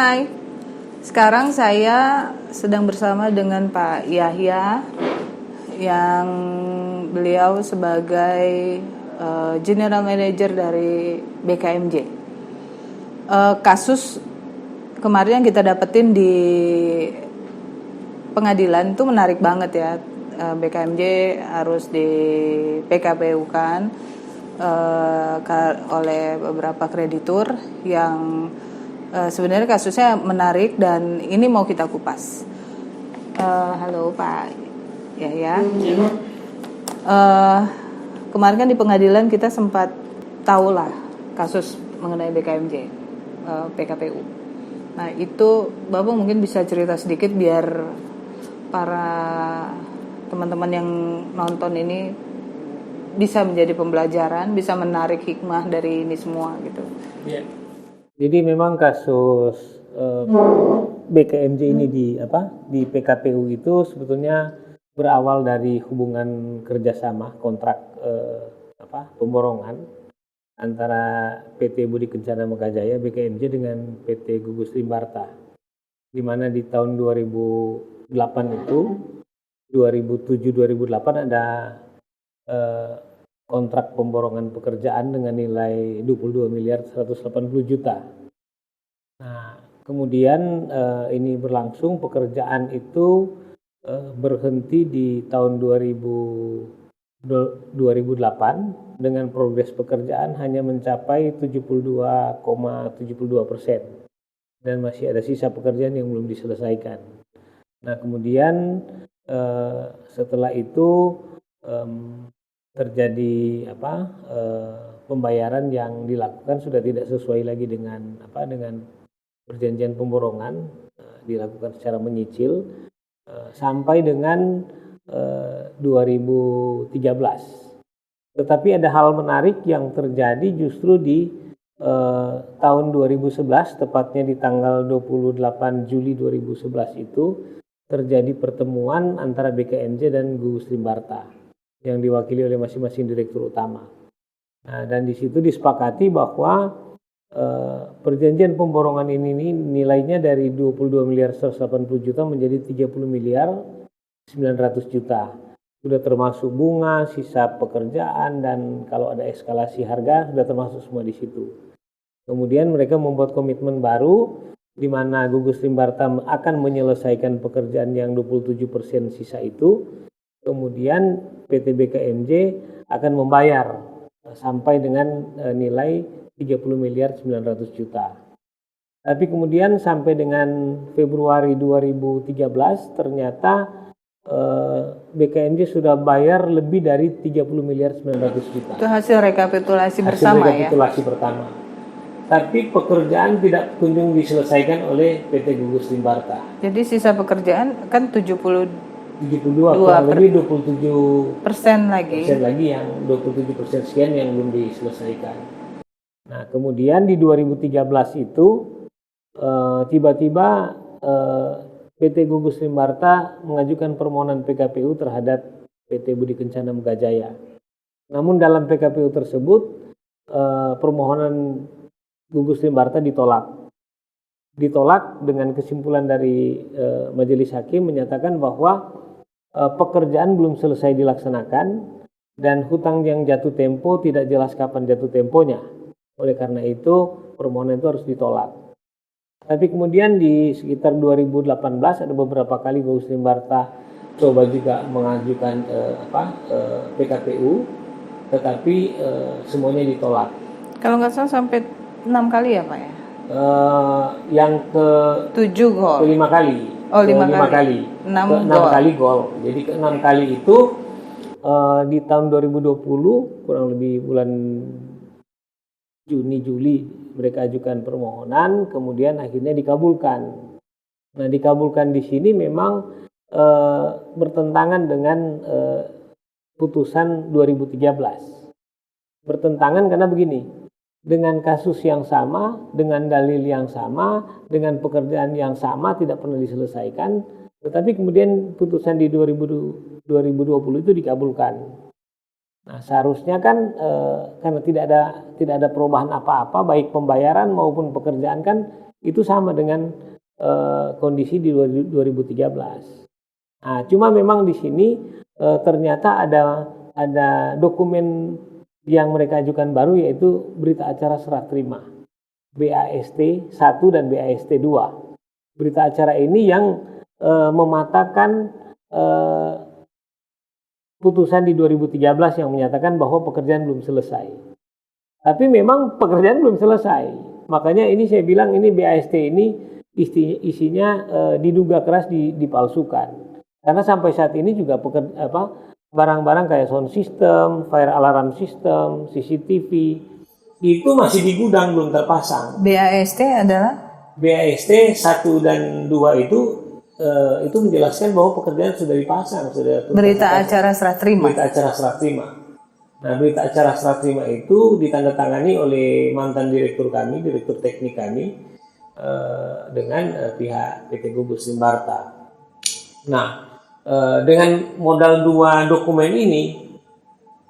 Hai, sekarang saya sedang bersama dengan Pak Yahya yang beliau sebagai General Manager dari BKMJ. Kasus kemarin yang kita dapetin di pengadilan itu menarik banget ya. BKMJ harus di PKPU kan oleh beberapa kreditur yang sebenarnya kasusnya menarik dan ini mau kita kupas. Halo Pak Yahya. Kemarin kan di pengadilan kita sempat tahu lah kasus mengenai BKMJ, PKPU. Nah itu Bapak mungkin bisa cerita sedikit biar para teman-teman yang nonton ini bisa menjadi pembelajaran, bisa menarik hikmah dari ini semua gitu. Ya. Jadi memang kasus BKMJ ini di PKPU itu sebetulnya berawal dari hubungan kerjasama kontrak pemborongan antara PT Budi Kencana Megajaya BKMJ dengan PT Gugus Limbarta, di mana di tahun 2008 itu 2007-2008 ada kontrak pemborongan pekerjaan dengan nilai 22 miliar 180 juta. Nah, kemudian ini berlangsung, pekerjaan itu berhenti di tahun 2008 dengan progres pekerjaan hanya mencapai 72,72% dan masih ada sisa pekerjaan yang belum diselesaikan. Nah, kemudian setelah itu terjadi pembayaran yang dilakukan sudah tidak sesuai lagi dengan perjanjian pemborongan, dilakukan secara menyicil sampai dengan 2013. Tetapi ada hal menarik yang terjadi justru di tahun 2011, tepatnya di tanggal 28 Juli 2011 itu terjadi pertemuan antara BKMJ dan Gugus Limbarta yang diwakili oleh masing-masing direktur utama. Nah, dan di situ disepakati bahwa perjanjian pemborongan ini nilainya dari 22 miliar 180 juta menjadi 30 miliar 900 juta. Sudah termasuk bunga, sisa pekerjaan, dan kalau ada eskalasi harga sudah termasuk semua di situ. Kemudian mereka membuat komitmen baru di mana Gugus Limbarta akan menyelesaikan pekerjaan yang 27% sisa itu. Kemudian PT BKMJ akan membayar sampai dengan nilai 30 miliar 900 juta. Tapi kemudian sampai dengan Februari 2013 ternyata BKMJ sudah bayar lebih dari 30 miliar 900 juta. Itu hasil rekapitulasi bersama rekapitulasi pertama. Tapi pekerjaan tidak kunjung diselesaikan oleh PT Gugus Limbarta. Jadi sisa pekerjaan kan 72 kurang lebih 27% lagi yang 27% sekian yang belum diselesaikan. Nah, kemudian di 2013 itu tiba-tiba PT Gugus Limbarta mengajukan permohonan PKPU terhadap PT Budi Kencana Megajaya. Namun dalam PKPU tersebut permohonan Gugus Limbarta ditolak dengan kesimpulan dari majelis hakim menyatakan bahwa pekerjaan belum selesai dilaksanakan dan hutang yang jatuh tempo tidak jelas kapan jatuh temponya. Oleh karena itu permohonan itu harus ditolak. Tapi kemudian di sekitar 2018 ada beberapa kali Gugus Limbarta coba juga mengajukan PKPU, tetapi semuanya ditolak. Kalau nggak salah sampai 6 kali ya Pak ya? Yang ke 7 gol. 5 kali. Oh, 5 kali. 6 kali gol. Jadi ke 6 kali itu di tahun 2020 kurang lebih bulan Juni-Juli mereka ajukan permohonan, kemudian akhirnya dikabulkan. Nah, dikabulkan di sini memang bertentangan dengan putusan 2013. Bertentangan karena begini, dengan kasus yang sama, dengan dalil yang sama, dengan pekerjaan yang sama tidak pernah diselesaikan, tetapi kemudian putusan di 2020 itu dikabulkan. Nah, seharusnya kan karena tidak ada perubahan apa-apa baik pembayaran maupun pekerjaan kan itu sama dengan kondisi di 2013. Nah, cuma memang di sini ternyata ada dokumen yang mereka ajukan baru, yaitu berita acara serah terima BAST 1 dan BAST 2. Berita acara ini yang mematahkan putusan di 2013 yang menyatakan bahwa pekerjaan belum selesai. Tapi memang pekerjaan belum selesai. Makanya ini saya bilang ini BAST ini isinya diduga keras dipalsukan. Karena sampai saat ini juga barang-barang kayak sound system, fire alarm system, CCTV itu masih di gudang belum terpasang. BAST adalah? BAST 1 dan 2 itu menjelaskan bahwa pekerjaan sudah dipasang, berita acara serah terima. Berita acara serah terima. Nah, berita acara serah terima itu ditandatangani oleh mantan direktur teknik kami dengan pihak PT Gugus Limbarta. Nah, dengan modal 2 dokumen ini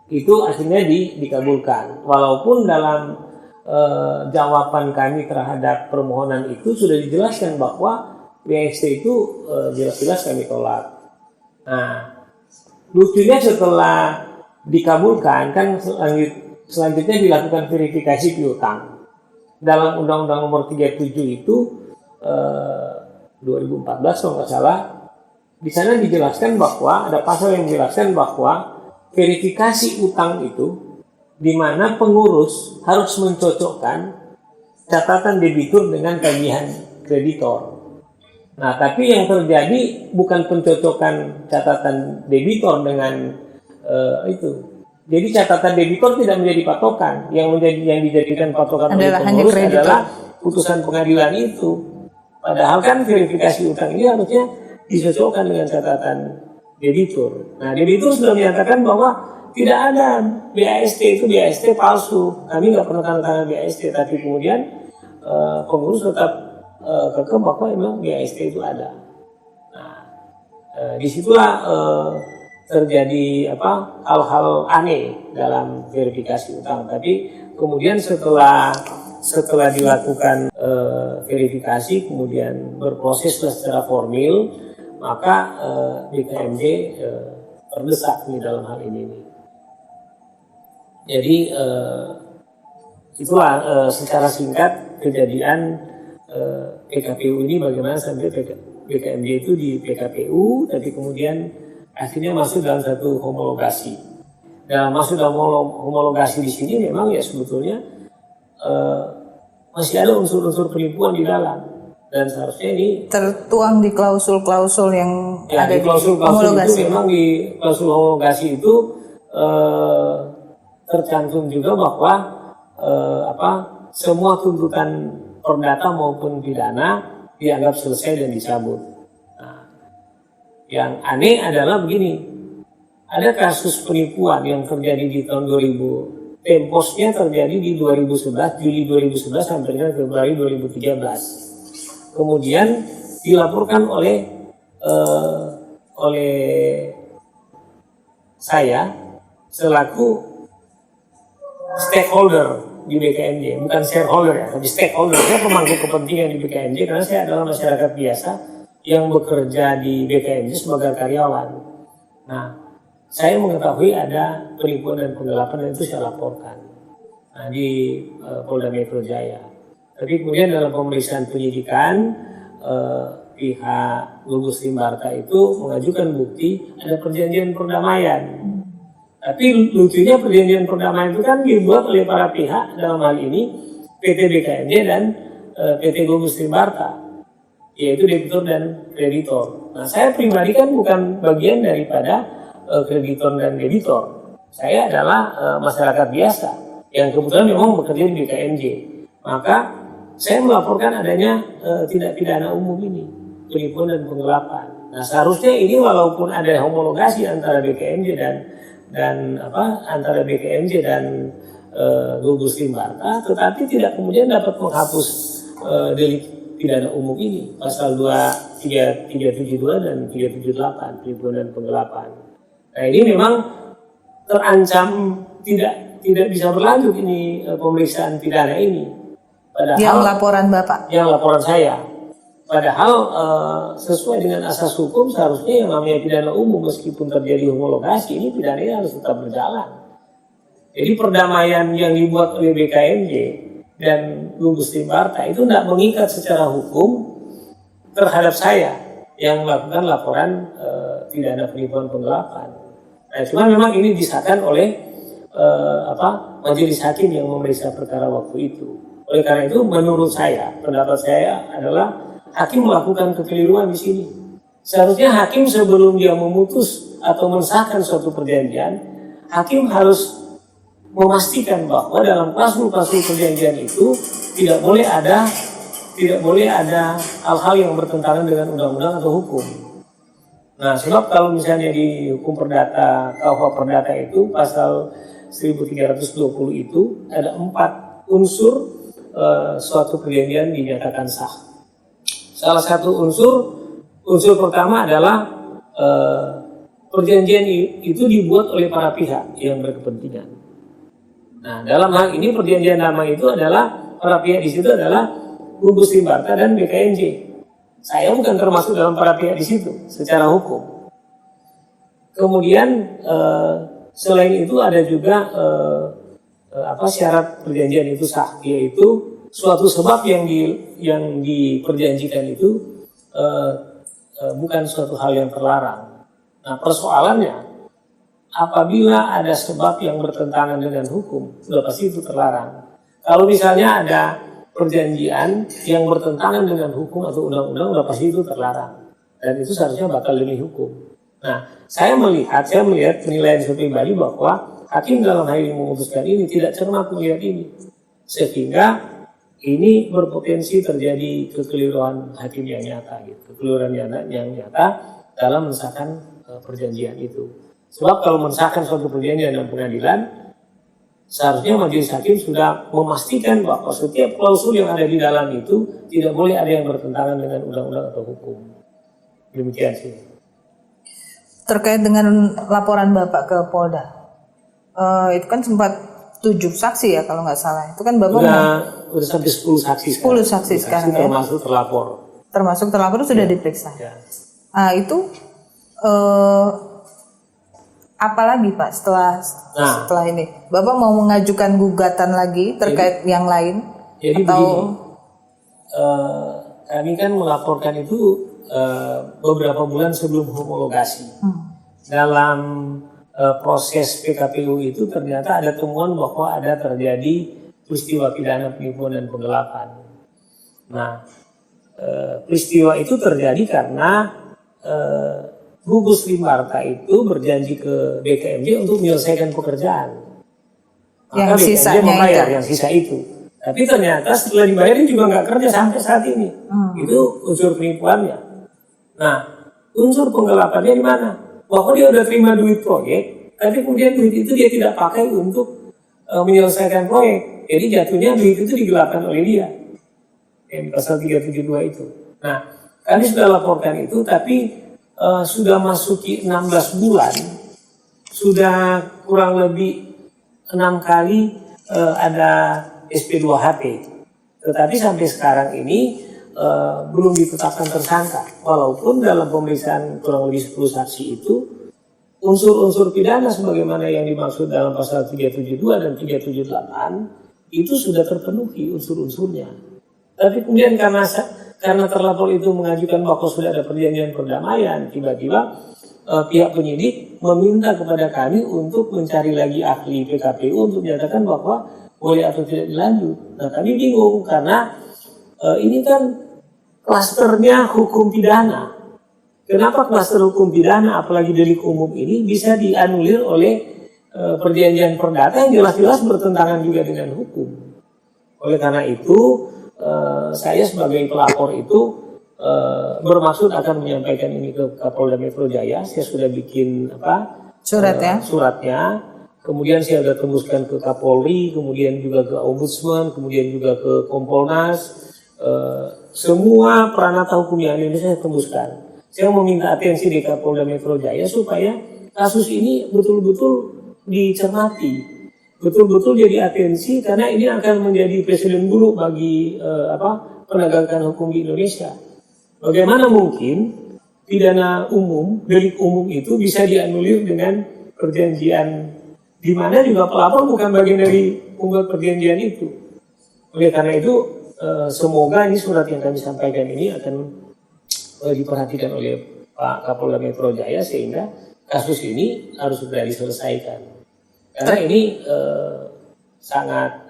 itu akhirnya dikabulkan. Walaupun dalam jawaban kami terhadap permohonan itu sudah dijelaskan bahwa BAST itu jelas-jelas kami tolak. Nah, lucunya setelah dikabulkan kan selanjutnya dilakukan verifikasi piutang. Dalam Undang-Undang Nomor 37 itu 2014 kalau nggak salah, di sana dijelaskan bahwa ada pasal yang menjelaskan bahwa verifikasi utang itu di mana pengurus harus mencocokkan catatan debitur dengan tagihan kreditor. Nah, tapi yang terjadi bukan pencocokan catatan debitor dengan itu. Jadi catatan debitor tidak menjadi patokan. Yang dijadikan patokan oleh pengurus adalah putusan pengadilan itu. Padahal kan verifikasi utang ini harusnya disesuaikan dengan catatan debitur. Nah, debitur sudah menyatakan bahwa tidak ada BAST itu BAST palsu. Kami nggak pernah tanda tangan BAST, tapi kemudian pengurus tetap kekeh bahwa memang BAST itu ada. Nah, disitulah terjadi hal-hal aneh dalam verifikasi utang. Tapi kemudian setelah dilakukan verifikasi, kemudian berproses secara formil, maka BKMJ terdesak di dalam hal ini. Jadi itulah secara singkat kejadian PKPU ini, bagaimana sampai BKMJ itu di PKPU, tapi kemudian akhirnya masuk dalam satu homologasi. Masuk dalam homologasi di sini memang ya sebetulnya masih ada unsur-unsur penipuan di dalam. Dan seharusnya ini tertuang di klausul-klausul yang ada di klausul-klausul itu. Memang di klausul homologasi itu tercantum juga bahwa semua tuntutan perdata maupun pidana dianggap selesai dan dicabut. Nah, yang aneh adalah begini, ada kasus penipuan yang terjadi di tahun 2000, temposnya terjadi di 2011, Juli 2011 sampai dengan Februari 2013. Kemudian dilaporkan oleh saya selaku stakeholder di BKMJ, bukan shareholder ya, tapi stakeholder. Saya pemangku kepentingan di BKMJ karena saya adalah masyarakat biasa yang bekerja di BKMJ sebagai karyawan. Nah, saya mengetahui ada penipuan dan penggelapan, dan itu saya laporkan di Polda Metro Jaya. Tapi kemudian dalam pemeriksaan penyidikan pihak Gugus Limbarta itu mengajukan bukti ada perjanjian perdamaian. Tapi lucunya perjanjian perdamaian itu kan dibuat oleh para pihak, dalam hal ini PT BKMJ dan PT Gugus Limbarta, yaitu debitur dan kreditor. Nah, saya pribadi kan bukan bagian daripada kreditor dan debitor. Saya adalah masyarakat biasa yang kebetulan memang bekerja di BKMJ. Maka saya melaporkan adanya tindak pidana umum ini, penipuan dan penggelapan. Nah, seharusnya ini walaupun ada homologasi antara BKMJ dan antara BKMJ dan Gugus Limbarta, tetapi tidak kemudian dapat menghapus delik pidana umum ini, pasal 372 dan 378, penipuan dan penggelapan. Nah, ini memang terancam tidak bisa berlanjut ini pemeriksaan pidana ini. Padahal Yang laporan Bapak. yang laporan saya. Padahal sesuai dengan asas hukum seharusnya yang namanya pidana umum meskipun terjadi homologasi ini pidananya harus tetap berjalan. Jadi perdamaian yang dibuat oleh BKMJ dan Gugus Timbarta itu tidak mengikat secara hukum terhadap saya yang melakukan laporan pidana penipuan penggelapan. Nah, cuma memang ini disahkan oleh majelis hakim yang memeriksa perkara waktu itu. Oleh karena itu, menurut saya, pendapat saya adalah hakim melakukan kekeliruan di sini. Seharusnya hakim sebelum dia memutus atau mensahkan suatu perjanjian, hakim harus memastikan bahwa dalam klausul-klausul perjanjian itu tidak boleh ada hal-hal yang bertentangan dengan undang-undang atau hukum. Nah, sebab kalau misalnya di hukum perdata, KUH perdata itu pasal 1320 itu ada 4 unsur suatu perjanjian dinyatakan sah. Salah satu unsur pertama adalah perjanjian itu dibuat oleh para pihak yang berkepentingan. Nah, dalam hal ini perjanjian damai itu adalah para pihak di situ adalah Gugus Timbarta dan BKMJ. Saya bukan termasuk dalam para pihak di situ secara hukum. Kemudian selain itu ada juga syarat perjanjian itu sah, yaitu suatu sebab yang diperjanjikan itu bukan suatu hal yang terlarang. Nah, persoalannya apabila ada sebab yang bertentangan dengan hukum, sudah pasti itu terlarang. Kalau misalnya ada perjanjian yang bertentangan dengan hukum atau undang-undang, sudah pasti itu terlarang. Dan itu seharusnya batal demi hukum. Nah, saya melihat penilaian saya pribadi bahwa hakim dalam hal ini memutuskan ini tidak cermat melihat ini. Sehingga ini berpotensi terjadi kekeliruan hakim yang nyata, gitu. Kekeliruan yang nyata dalam mensahkan perjanjian itu. Sebab kalau mensahkan suatu perjanjian dalam pengadilan, seharusnya majelis hakim sudah memastikan bahwa setiap klausul yang ada di dalam itu tidak boleh ada yang bertentangan dengan undang-undang atau hukum. Demikian sih. Terkait dengan laporan Bapak ke Polda, itu kan sempat 7 saksi ya kalau nggak salah. Itu kan Bapak udah sampai 10 saksi. 10 saksi sekarang ya. Termasuk terlapor. Termasuk terlapor sudah diperiksa. Ya. Nah, itu apalagi Pak setelah ini? Bapak mau mengajukan gugatan lagi terkait yang lain? Jadi atau begini, kami kan melaporkan itu beberapa bulan sebelum homologasi. Dalam proses PKPU itu ternyata ada temuan bahwa ada terjadi peristiwa pidana penipuan dan penggelapan. Nah, peristiwa itu terjadi karena Gugus Timbarta itu berjanji ke BKMJ untuk menyelesaikan pekerjaan. Maka yang BKMJ membayar yang sisa itu. Tapi ternyata setelah dibayarin juga nggak kerja sampai saat ini. Itu unsur penipuannya. Nah, unsur penggelapannya di mana? Bahwa dia udah terima duit proyek, tapi kemudian duit itu dia tidak pakai untuk menyelesaikan proyek. Jadi jatuhnya duit itu digelapkan oleh dia. Yang pasal 372 itu. Nah, kami sudah laporkan itu, tapi sudah masuki 16 bulan, sudah kurang lebih 6 kali ada SP2HP. Tetapi sampai sekarang ini belum ditetapkan tersangka. Walaupun dalam pemeriksaan kurang lebih 10 saksi itu, unsur-unsur pidana sebagaimana yang dimaksud dalam pasal 372 dan 378 itu sudah terpenuhi unsur-unsurnya. Tapi kemudian karena terlapor itu mengajukan bahwa sudah ada perjanjian perdamaian, tiba-tiba pihak penyidik meminta kepada kami untuk mencari lagi ahli PKPU untuk menyatakan bahwa boleh atau tidak dilanjut. Nah, kami bingung karena ini kan klasternya hukum pidana. Kenapa klaster hukum pidana, apalagi delik umum ini bisa dianulir oleh perjanjian perdata yang jelas-jelas bertentangan juga dengan hukum. Oleh karena itu, saya sebagai pelapor itu bermaksud akan menyampaikan ini ke Kapolda Metro Jaya. Saya sudah bikin suratnya. Kemudian saya sudah tembuskan ke Kapolri, kemudian juga ke Ombudsman, kemudian juga ke Kompolnas. Semua peranata hukum yang ada ini saya tembuskan. Saya meminta atensi di Kapolda Metro Jaya supaya kasus ini betul-betul dicermati. betul-betul jadi atensi karena ini akan menjadi presiden buruk bagi penegakan hukum di Indonesia. Bagaimana mungkin pidana umum, delik umum itu bisa dianulir dengan perjanjian di mana juga pelapor bukan bagian dari pembuat perjanjian itu. Oleh karena itu semoga ini surat yang kami sampaikan ini akan diperhatikan oleh Pak Kapolda Metro Jaya sehingga kasus ini harus segera diselesaikan. Karena ini sangat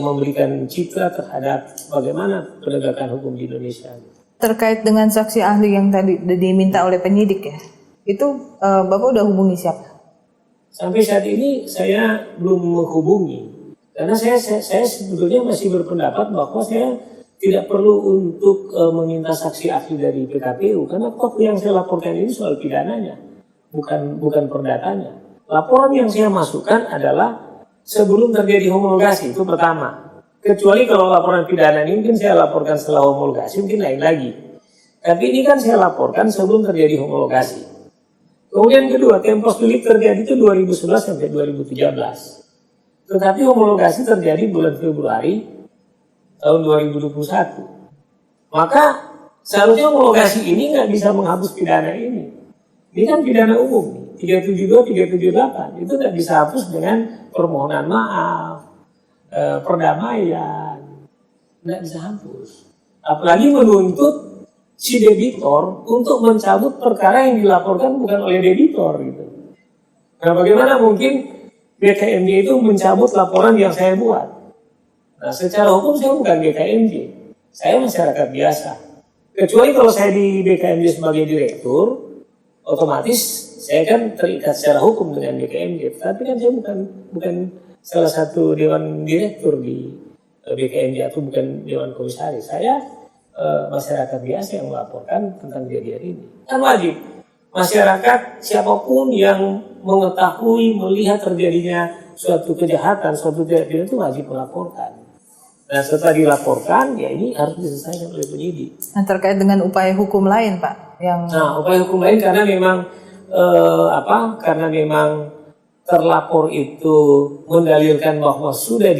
memberikan citra terhadap bagaimana penegakan hukum di Indonesia. Terkait dengan saksi ahli yang tadi diminta oleh penyidik ya, itu Bapak udah hubungi siapa? Sampai saat ini saya belum menghubungi karena saya sebetulnya masih berpendapat bahwa saya tidak perlu untuk meminta saksi ahli dari PKPU karena kok yang saya laporkan ini soal pidananya. Bukan perdatanya. Laporan yang saya masukkan adalah sebelum terjadi homologasi, itu pertama. Kecuali kalau laporan pidana ini mungkin saya laporkan setelah homologasi, mungkin lain lagi. Tapi ini kan saya laporkan sebelum terjadi homologasi. Kemudian kedua, tempos delik terjadi itu 2011 sampai 2013. Tetapi homologasi terjadi bulan Februari tahun 2021. Maka seharusnya homologasi ini nggak bisa menghapus pidana ini. Ini kan pidana umum, 372, 378. Itu nggak bisa hapus dengan permohonan maaf, perdamaian. Nggak bisa hapus. Apalagi menuntut si debitor untuk mencabut perkara yang dilaporkan bukan oleh debitor. Gitu. Nah bagaimana mungkin BKMJ itu mencabut laporan yang saya buat? Nah secara hukum saya bukan BKMJ. Saya masyarakat biasa. Kecuali kalau saya di BKMJ sebagai direktur, otomatis saya kan terikat secara hukum dengan BKMJ, tapi kan saya bukan salah satu dewan direktur di BKMJ atau bukan dewan komisaris. Saya masyarakat biasa yang melaporkan tentang kejadian ini. Kan wajib masyarakat siapapun yang mengetahui melihat terjadinya suatu kejahatan, suatu kejadian itu wajib melaporkan. Nah setelah dilaporkan ya ini harus diselesaikan oleh penyidik. Nah terkait dengan upaya hukum lain Pak? Upaya hukum lain karena memang karena memang terlapor itu mendalilkan bahwa sudah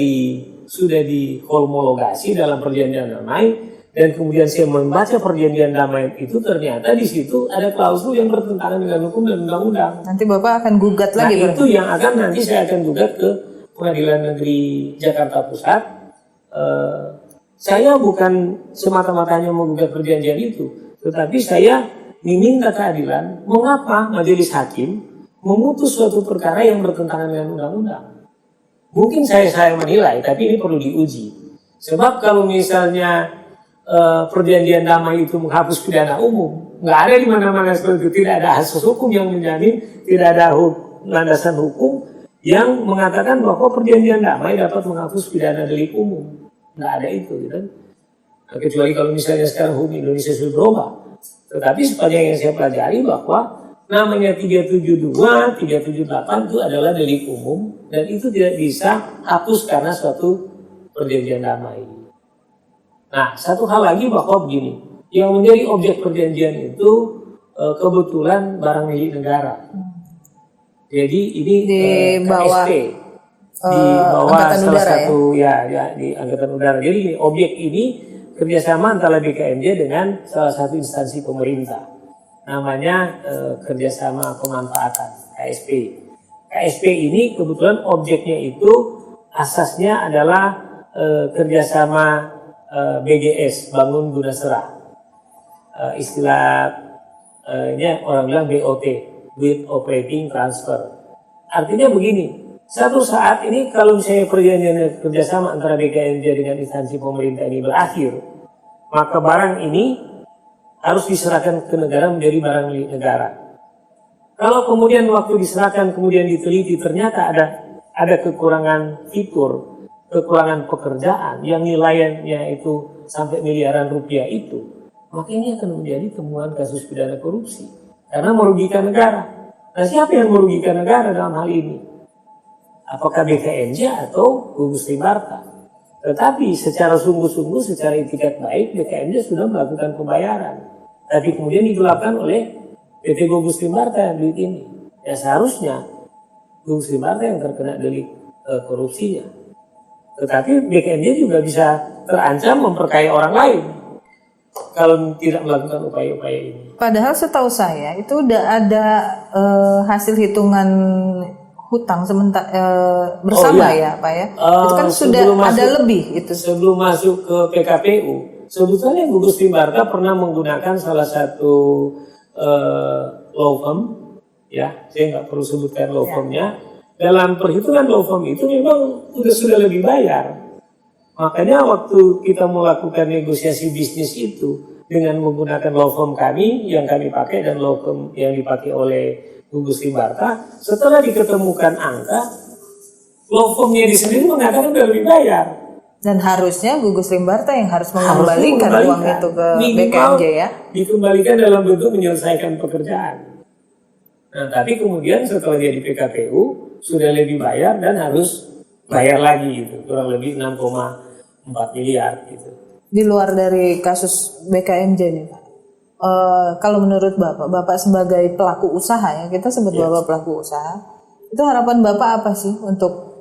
dihomologasi dalam perjanjian damai dan kemudian saya membaca perjanjian damai itu ternyata di situ ada klausul yang bertentangan dengan hukum dan undang-undang. Nanti Bapak akan gugat lagi. Nah itu yang nanti saya akan gugat ke Pengadilan Negeri Jakarta Pusat. Saya bukan semata-matanya menggugat perjanjian itu, tetapi saya meminta keadilan mengapa majelis hakim memutus suatu perkara yang bertentangan dengan undang-undang. Mungkin saya menilai, tapi ini perlu diuji. Sebab kalau misalnya perjanjian damai itu menghapus pidana umum, nggak ada di mana-mana seperti itu, tidak ada asas hukum yang menjamin, tidak ada landasan hukum yang mengatakan bahwa perjanjian damai dapat menghapus pidana delik umum. Nggak ada itu, gitu. Nah, kecuali kalau misalnya sekarang hukum Indonesia sudah berubah. Tetapi sepanjang yang saya pelajari bahwa namanya 372, 378 itu adalah delik umum dan itu tidak bisa hapus karena suatu perjanjian damai. Nah, satu hal lagi bahwa begini, yang menjadi objek perjanjian itu kebetulan barang milik negara. Jadi ini di bawah KSP. Di bawah salah udara, satu ya di Angkatan Udara. Jadi objek ini kerjasama antara BKMJ dengan salah satu instansi pemerintah. Namanya kerjasama pemanfaatan KSP. KSP ini kebetulan objeknya itu asasnya adalah kerjasama BGS, Bangun Guna Serah. Istilahnya orang bilang BOT, Build Operating Transfer. Artinya begini. Satu saat ini kalau misalnya perjanjian kerjasama antara BKMJ dengan instansi pemerintah ini berakhir, maka barang ini harus diserahkan ke negara menjadi barang milik negara. Kalau kemudian waktu diserahkan kemudian diteliti ternyata ada kekurangan fitur, kekurangan pekerjaan yang nilainya itu sampai miliaran rupiah itu, maka ini akan menjadi temuan kasus pidana korupsi karena merugikan negara. Nah siapa yang merugikan negara dalam hal ini? Apakah BKMJ atau Gugus Timbarta? Tetapi secara sungguh-sungguh, secara etikat baik, BKMJ sudah melakukan pembayaran. Tapi kemudian digelapkan oleh PT Gugus Timbarta yang duit ini. Ya seharusnya gugus rimba yang terkena delik korupsinya. Tetapi BKMJ juga bisa terancam memperkaya orang lain kalau tidak melakukan upaya-upaya ini. Padahal setahu saya itu udah ada hasil hitungan hutang bersama ya Pak ya. Itu kan sudah ada lebih itu. Sebelum masuk ke PKPU, sebetulnya gugus rimba pernah menggunakan salah satu law firm, ya, saya nggak perlu sebutkan law firmnya. Dalam perhitungan law firm itu memang sudah lebih bayar. Makanya waktu kita melakukan negosiasi bisnis itu dengan menggunakan law firm kami yang kami pakai dan law firm yang dipakai oleh gugus rimba, setelah diketemukan angka, law firmnya di sendiri mengatakan sudah lebih bayar. Dan harusnya gugus rimba yang harus mengembalikan uang itu ke BKMJ ya. Dikembalikan dalam bentuk menyelesaikan pekerjaan. Nah, tapi kemudian setelah dia di PKPU sudah lebih bayar dan harus bayar lagi gitu, kurang lebih 6,4 miliar gitu. Di luar dari kasus BKMJ nih Pak, kalau menurut Bapak sebagai pelaku usaha ya, kita sebut Bapak pelaku usaha, itu harapan Bapak apa sih untuk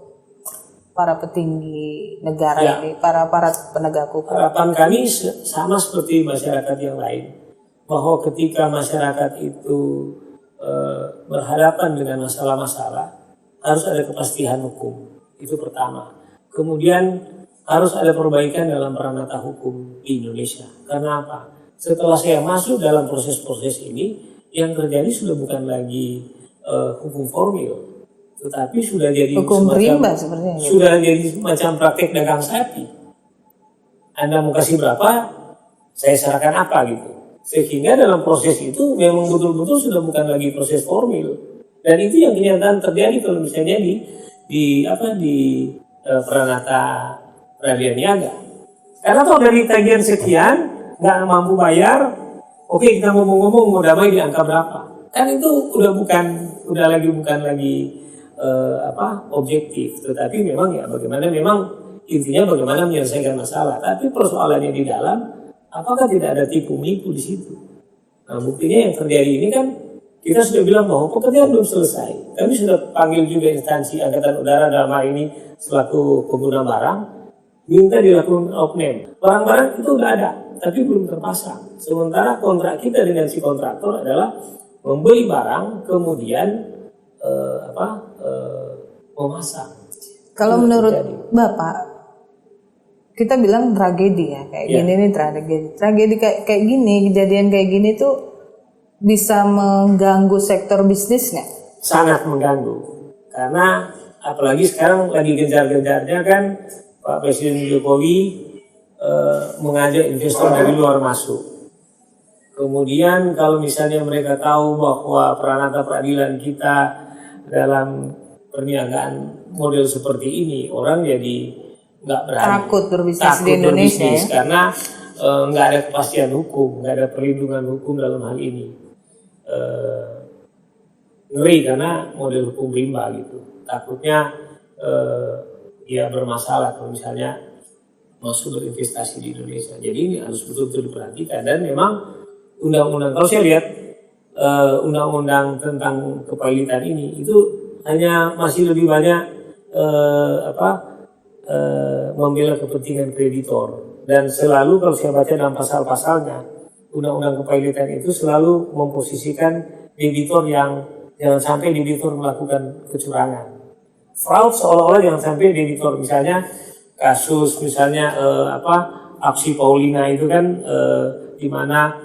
para petinggi negara ini, para penegak hukum? Harapan kami sama seperti masyarakat yang lain, bahwa ketika masyarakat itu berhadapan dengan masalah-masalah, harus ada kepastian hukum. Itu pertama. Kemudian harus ada perbaikan dalam peranata hukum di Indonesia. Karena apa? Setelah saya masuk dalam proses-proses ini, yang terjadi sudah bukan lagi hukum formil, tetapi sudah jadi hukum rimba sepertinya. Sudah jadi macam praktek dagang sapi. Anda mau kasih berapa, saya serahkan apa gitu. Sehingga dalam proses itu memang betul-betul sudah bukan lagi proses formil. Dan itu yang kenyataan terjadi kalau misalnya di peranata peradilan niaga. Karena kalau dari tagihan sekian nggak mampu bayar, oke, kita ngomong-ngomong mau damai di angka berapa? Kan itu udah bukan lagi objektif, tetapi memang ya intinya bagaimana menyelesaikan masalah. Tapi persoalannya di dalam, apakah tidak ada tipu menipu di situ? Nah, buktinya yang terjadi ini kan kita sudah bilang bahwa pekerjaan belum selesai. Kami sudah panggil juga instansi Angkatan Udara dalam hal ini selaku pengguna barang, minta dilakukan outname. Barang-barang itu udah ada, tapi belum terpasang. Sementara kontrak kita dengan si kontraktor adalah membeli barang, kemudian memasang. Kalau menurut Bapak, kita bilang tragedi ya, kayak gini nih tragedi kayak gini, kejadian kayak gini tuh bisa mengganggu sektor bisnis nggak? Sangat mengganggu, karena apalagi sekarang lagi gencar-gencarnya kan Pak Presiden Jokowi mengajak investor dari luar masuk. Kemudian kalau misalnya mereka tahu bahwa peranata peradilan kita dalam perniagaan model seperti ini, orang jadi nggak berani. Takut berbisnis di Indonesia ya? Karena nggak ada kepastian hukum, nggak ada perlindungan hukum dalam hal ini. Ngeri karena model hukum rimba gitu. Takutnya ya bermasalah kalau misalnya masuk berinvestasi di Indonesia. Jadi ini harus betul-betul diperhatikan, dan memang undang-undang, kalau saya lihat undang-undang tentang kepailitan ini itu hanya masih lebih banyak membela kepentingan kreditor, dan selalu kalau saya baca dalam pasal-pasalnya undang-undang kepailitan itu selalu memposisikan debitur yang jangan sampai debitur melakukan kecurangan. Fraud seolah-olah jangan sampai debitur, misalnya kasus misalnya aksi Paulina itu kan di mana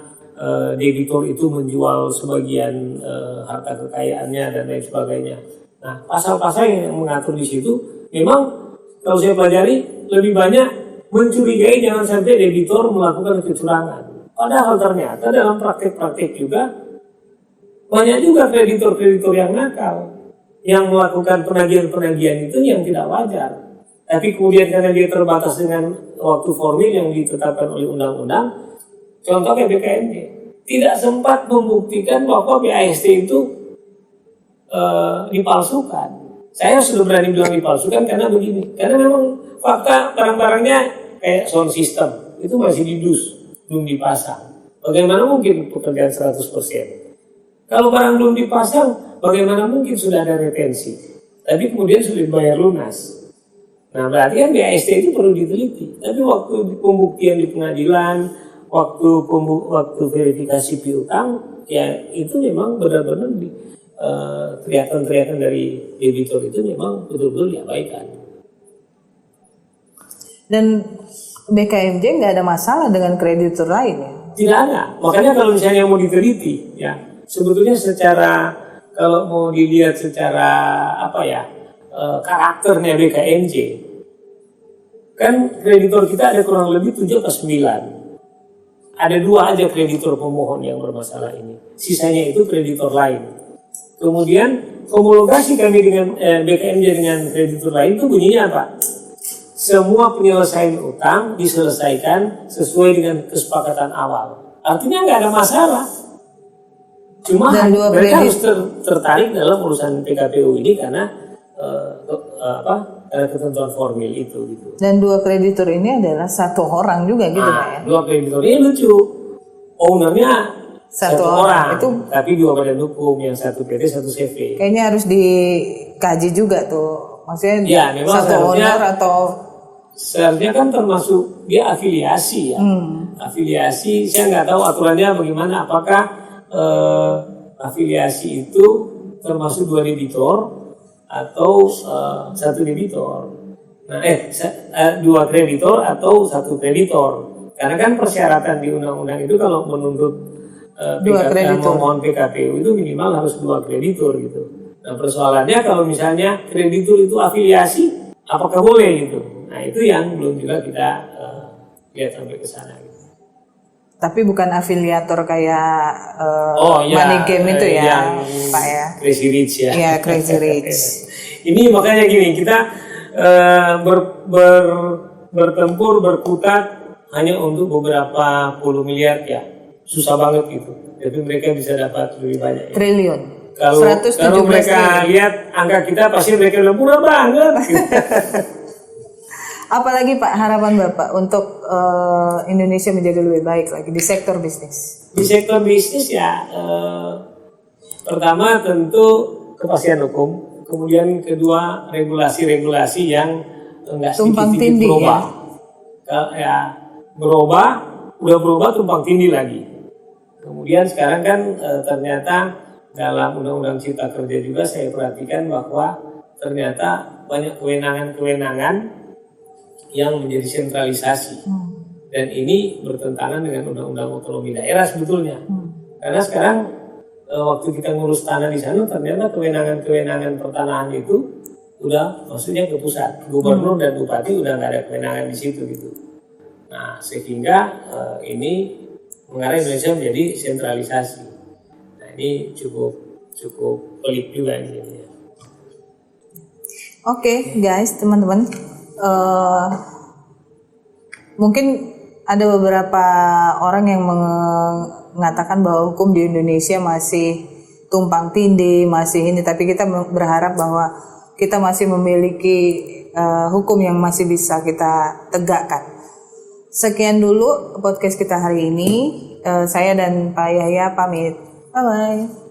debitur itu menjual sebagian harta kekayaannya dan lain sebagainya. Nah, pasal-pasal yang mengatur di situ memang kalau saya pelajari lebih banyak mencurigai jangan sampai debitur melakukan kecurangan. Padahal ternyata dalam praktek-praktek juga banyak juga kreditor-kreditor yang nakal, yang melakukan penagihan-penagihan itu yang tidak wajar. Tapi kemudian karena dia terbatas dengan waktu formil yang ditetapkan oleh undang-undang, contohnya BKMJ, tidak sempat membuktikan bahwa BAST itu dipalsukan. Saya sudah berani bilang dipalsukan karena begini, karena memang fakta barang-barangnya kayak sound system itu masih didus, belum dipasang. Bagaimana mungkin pekerjaan 100%? Kalau barang belum dipasang, bagaimana mungkin sudah ada retensi? tapi kemudian sudah dibayar lunas. Nah berarti kan BAST itu perlu diteliti. Tapi waktu pembuktian di pengadilan, waktu verifikasi piutang, ya itu memang benar-benar teriakan-teriakan dari debitur itu memang betul-betul diabaikan. Dan BKMJ nggak ada masalah dengan kreditur lain ya? Tidak ada. Makanya kalau misalnya mau diteliti, ya sebetulnya kalau mau dilihat secara karakternya BKMJ, kan kreditor kita ada kurang lebih 7 atau 9. Ada 2 aja kreditor pemohon yang bermasalah ini. Sisanya itu kreditor lain. Kemudian homologasi kami dengan BKMJ dengan kreditor lain itu bunyinya apa? Semua penyelesaian utang diselesaikan sesuai dengan kesepakatan awal. Artinya nggak ada masalah. Cuma mereka harus tertarik dalam urusan PKPU ini karena ketentuan formil itu gitu. Dan 2 kreditur ini adalah 1 orang juga gitu Pak ya? 2 kreditur ini lucu. Ownernya 1 orang itu, tapi 2 badan hukum, yang 1 PT 1 CV. Kayaknya harus dikaji juga tuh. Maksudnya ya, memang 1 owner atau seharusnya kan termasuk dia afiliasi ya. Afiliasi saya nggak tahu aturannya bagaimana, apakah afiliasi itu termasuk 2 debitor atau 1 debitor. Nah, 2 kreditor atau 1 kreditor. Karena kan persyaratan di undang-undang itu kalau menuntut memohon PKPU itu minimal harus 2 kreditor gitu. Nah, persoalannya kalau misalnya kreditur itu afiliasi, apakah boleh gitu? Nah, itu yang belum juga kita lihat sampai ke sana gitu. Tapi bukan afiliator kayak money game itu ya, Pak ya. Crazy Rich ya. Iya, Crazy Rich. Ini makanya gini, kita bertempur, berkutat hanya untuk beberapa puluh miliar ya. Susah banget gitu. Jadi mereka bisa dapat lebih banyak. Triliun. Kalau mereka lihat angka kita, pasti mereka bilang murah banget. Apalagi Pak harapan Bapak untuk Indonesia menjadi lebih baik lagi di sektor bisnis? Di sektor bisnis ya, pertama tentu kepastian hukum, kemudian kedua regulasi-regulasi yang enggak sedikit berubah. Ya, udah berubah tumpang tindih lagi. Kemudian sekarang kan ternyata dalam Undang-Undang Cipta Kerja juga saya perhatikan bahwa ternyata banyak kewenangan-kewenangan yang menjadi sentralisasi. Dan ini bertentangan dengan Undang-Undang Otonomi Daerah sebetulnya. Karena sekarang waktu kita ngurus tanah di sana ternyata kewenangan-kewenangan pertanahan itu udah maksudnya ke pusat. Gubernur dan bupati udah nggak ada kewenangan di situ gitu. Nah, sehingga ini mengarah Indonesia menjadi sentralisasi. Nah, ini cukup pelik juga ini. Oke, guys, teman-teman. Mungkin ada beberapa orang yang mengatakan bahwa hukum di Indonesia masih tumpang tindih, masih ini, tapi kita berharap bahwa kita masih memiliki hukum yang masih bisa kita tegakkan. Sekian dulu podcast kita hari ini. Saya dan Pak Yahya pamit. Bye-bye.